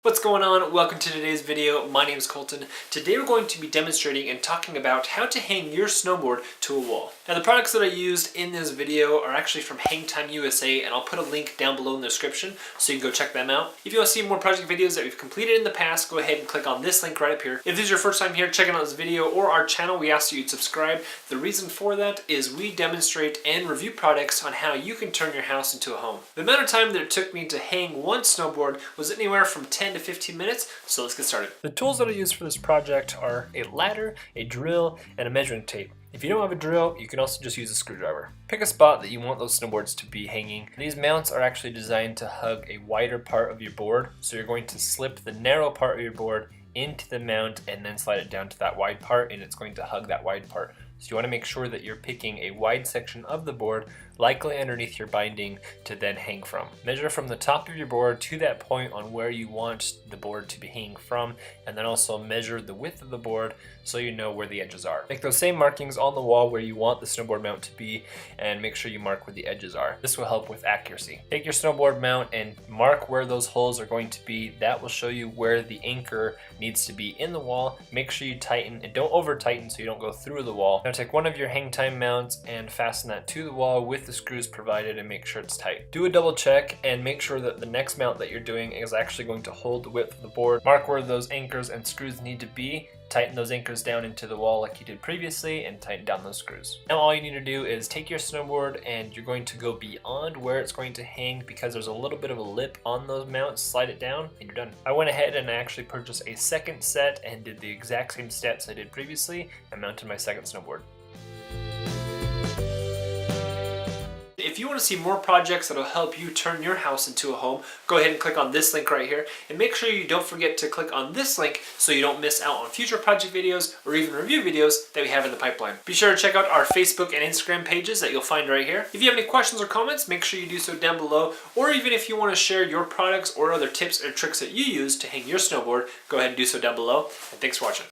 What's going on? Welcome to today's video. My name is Colton. Today we're going to be demonstrating and talking about how to hang your snowboard to a wall. Now the products that I used in this video are actually from HangTimeUSA, and I'll put a link down below in the description so you can go check them out. If you want to see more project videos that we've completed in the past, go ahead and click on this link right up here. If this is your first time here checking out this video or our channel, we ask that you'd subscribe. The reason for that is we demonstrate and review products on how you can turn your house into a home. The amount of time that it took me to hang one snowboard was anywhere from 10 to 15 minutes, so let's get started. The tools that I use for this project are a ladder, a drill, and a measuring tape. If you don't have a drill, you can also just use a screwdriver. Pick a spot that you want those snowboards to be hanging. These mounts are actually designed to hug a wider part of your board, so you're going to slip the narrow part of your board into the mount and then slide it down to that wide part, and it's going to hug that wide part. So you want to make sure that you're picking a wide section of the board, likely underneath your binding, to then hang from. Measure from the top of your board to that point on where you want the board to be hanging from, and then also measure the width of the board so you know where the edges are. Make those same markings on the wall where you want the snowboard mount to be, and make sure you mark where the edges are. This will help with accuracy. Take your snowboard mount and mark where those holes are going to be. That will show you where the anchor needs to be in the wall. Make sure you tighten, and don't over tighten so you don't go through the wall. Now take one of your hang time mounts and fasten that to the wall with the screws provided and make sure it's tight. Do a double check and make sure that the next mount that you're doing is actually going to hold the width of the board. Mark where those anchors and screws need to be. Tighten those anchors down into the wall like you did previously and tighten down those screws. Now all you need to do is take your snowboard and you're going to go beyond where it's going to hang because there's a little bit of a lip on those mounts. Slide it down and you're done. I went ahead and I actually purchased a second set and did the exact same steps I did previously and mounted my second snowboard. If you want to see more projects that'll help you turn your house into a home, go ahead and click on this link right here, and make sure you don't forget to click on this link so you don't miss out on future project videos or even review videos that we have in the pipeline. Be sure to check out our Facebook and Instagram pages that you'll find right here. If you have any questions or comments, make sure you do so down below, or even if you want to share your products or other tips or tricks that you use to hang your snowboard, go ahead and do so down below, and thanks for watching.